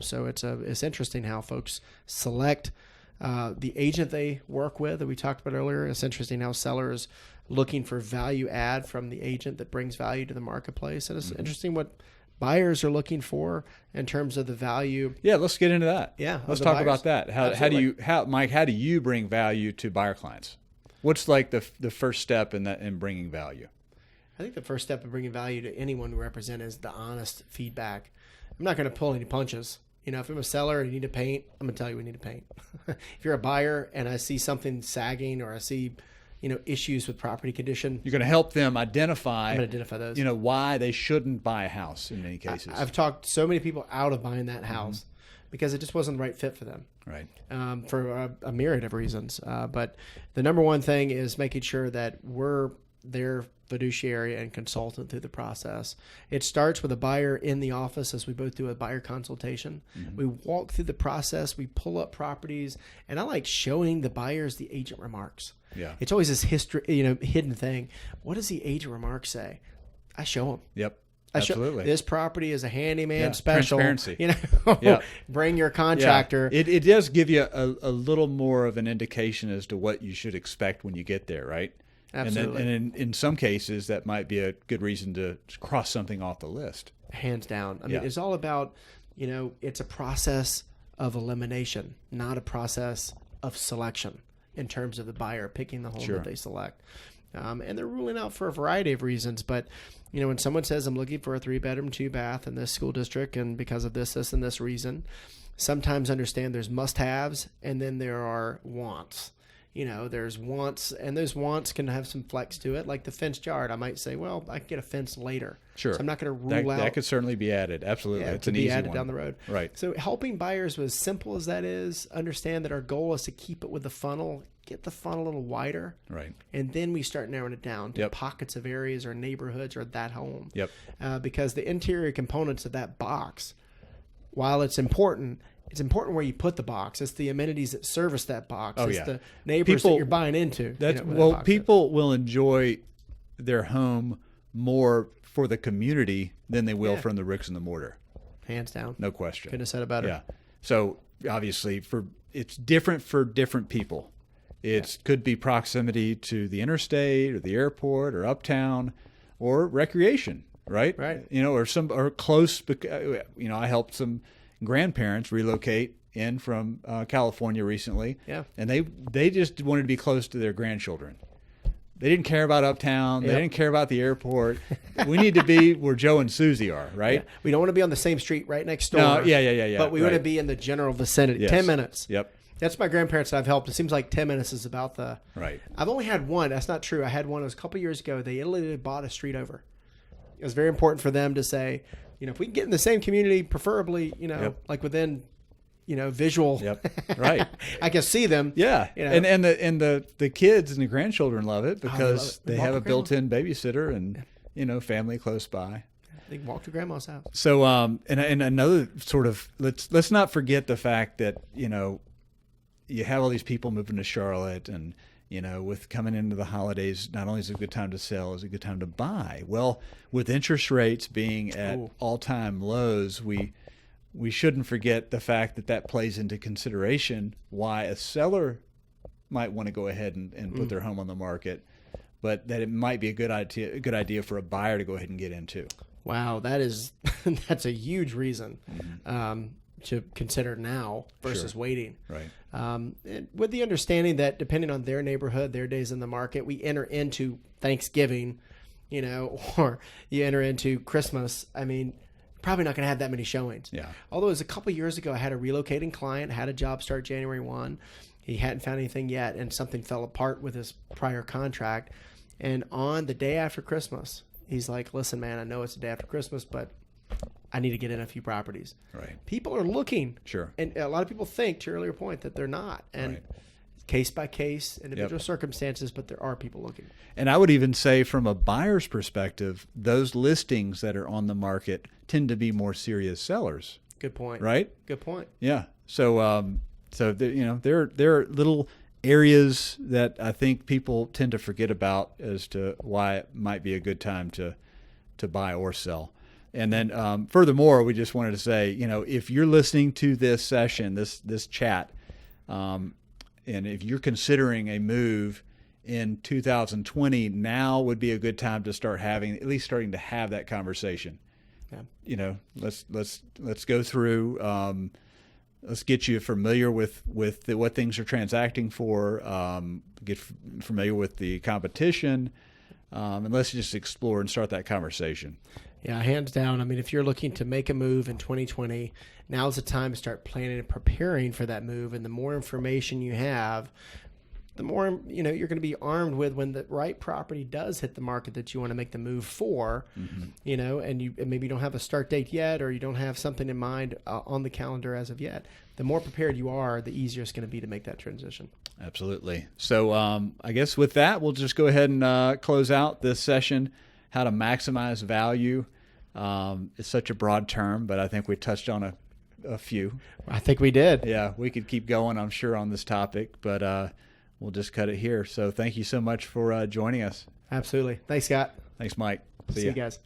So it's interesting how folks select the agent they work with that we talked about earlier. It's interesting how sellers looking for value add from the agent that brings value to the marketplace. And it's interesting what buyers are looking for in terms of the value. Yeah, let's get into that. Yeah, let's talk about that. Mike, how do you bring value to buyer clients? What's like the first step in bringing value? I think the first step in bringing value to anyone we represent is the honest feedback. I'm not going to pull any punches. If I'm a seller and you need to paint, I'm going to tell you we need to paint. If you're a buyer and I see something sagging or I see, issues with property condition, you're going to help them identify. I'm going to identify those. Why they shouldn't buy a house in many cases. I've talked so many people out of buying that house because it just wasn't the right fit for them. Right. For a myriad of reasons. But the number one thing is making sure that we're their fiduciary and consultant through the process. It starts with a buyer in the office as we both do a buyer consultation. We walk through the process, we pull up properties, and I like showing the buyers the agent remarks. Yeah. It's always this history, hidden thing. What does the agent remarks say? I show them. Yep. Absolutely. This property is a handyman special. Transparency. Bring your contractor. Yeah. It does give you a little more of an indication as to what you should expect when you get there, right? Absolutely. And in some cases, that might be a good reason to cross something off the list. Hands down. I mean, it's all about, it's a process of elimination, not a process of selection in terms of the buyer picking the home that they select. And they're ruling out for a variety of reasons. But, when someone says, I'm looking for a 3-bedroom, 2-bath in this school district, and because of this, and this reason, sometimes understand there's must-haves and then there are wants. There's wants, and those wants can have some flex to it. Like the fenced yard, I might say, well, I can get a fence later. Sure. So I'm not going to rule out. That could certainly be added. Absolutely. Yeah, it's an easy be added one. down the road. Right. So helping buyers, as simple as that is, understand that our goal is to keep it with the funnel, get the funnel a little wider. Right. And then we start narrowing it down to pockets of areas or neighborhoods or that home. Yep. Because the interior components of that box, while it's important where you put the box. It's the amenities that service that box. It's the neighbors that you're buying into. People will enjoy their home more for the community than they will from the bricks and the mortar. Hands down. No question. Couldn't have said it better. Yeah. So obviously it's different for different people. It could be proximity to the interstate or the airport or uptown or recreation, right? Right. Or close. I helped some grandparents relocate in from California recently. Yeah. And they just wanted to be close to their grandchildren. They didn't care about uptown. They didn't care about the airport. We need to be where Joe and Susie are, right? Yeah. We don't want to be on the same street right next door. No, yeah. But we want to be in the general vicinity. Yes. 10 minutes. Yep. That's my grandparents that I've helped. It seems like 10 minutes is about the... Right. I've only had one. That's not true. I had one. It was a couple years ago. They literally bought a street over. It was very important for them to say, if we can get in the same community, preferably, like within, visual. Yep. Right. I can see them. Yeah. And the kids and the grandchildren love it because they have a built-in babysitter and, family close by. They can walk to grandma's house. So, and another sort of, let's not forget the fact that, you have all these people moving to Charlotte and, with coming into the holidays, not only is it a good time to sell, it's a good time to buy. Well, with interest rates being at all-time lows, we shouldn't forget the fact that plays into consideration why a seller might want to go ahead and put their home on the market, but that it might be a good idea for a buyer to go ahead and get into. Wow, that's a huge reason to consider now versus waiting. Right. And with the understanding that depending on their neighborhood, their days in the market, we enter into Thanksgiving, or you enter into Christmas. I mean, probably not going to have that many showings. Yeah. Although it was a couple years ago, I had a relocating client, had a job start January 1. He hadn't found anything yet, and something fell apart with his prior contract. And on the day after Christmas, he's like, listen, man, I know it's the day after Christmas, but I need to get in a few properties. Right. People are looking. Sure. And a lot of people think, to your earlier point, that they're not. And case by case, individual circumstances, but there are people looking. And I would even say from a buyer's perspective, those listings that are on the market tend to be more serious sellers. Good point. Right? Good point. Yeah. So, there are little areas that I think people tend to forget about as to why it might be a good time to buy or sell. And then furthermore, we just wanted to say, if you're listening to this session, this chat, and if you're considering a move in 2020, now would be a good time to starting to have that conversation. Yeah. Let's go through. Let's get you familiar with what things are transacting for. Get familiar with the competition, and let's just explore and start that conversation. Yeah, hands down. I mean, if you're looking to make a move in 2020, now's the time to start planning and preparing for that move. And the more information you have, the more you're going to be armed with when the right property does hit the market that you want to make the move for. And you maybe don't have a start date yet, or you don't have something in mind on the calendar as of yet. The more prepared you are, the easier it's going to be to make that transition. Absolutely. So I guess with that, we'll just go ahead and close out this session. How to maximize value. It's such a broad term, but I think we touched on a few. I think we did. Yeah, we could keep going, I'm sure, on this topic, but we'll just cut it here. So thank you so much for joining us. Absolutely. Thanks, Scott. Thanks, Mike. See you guys.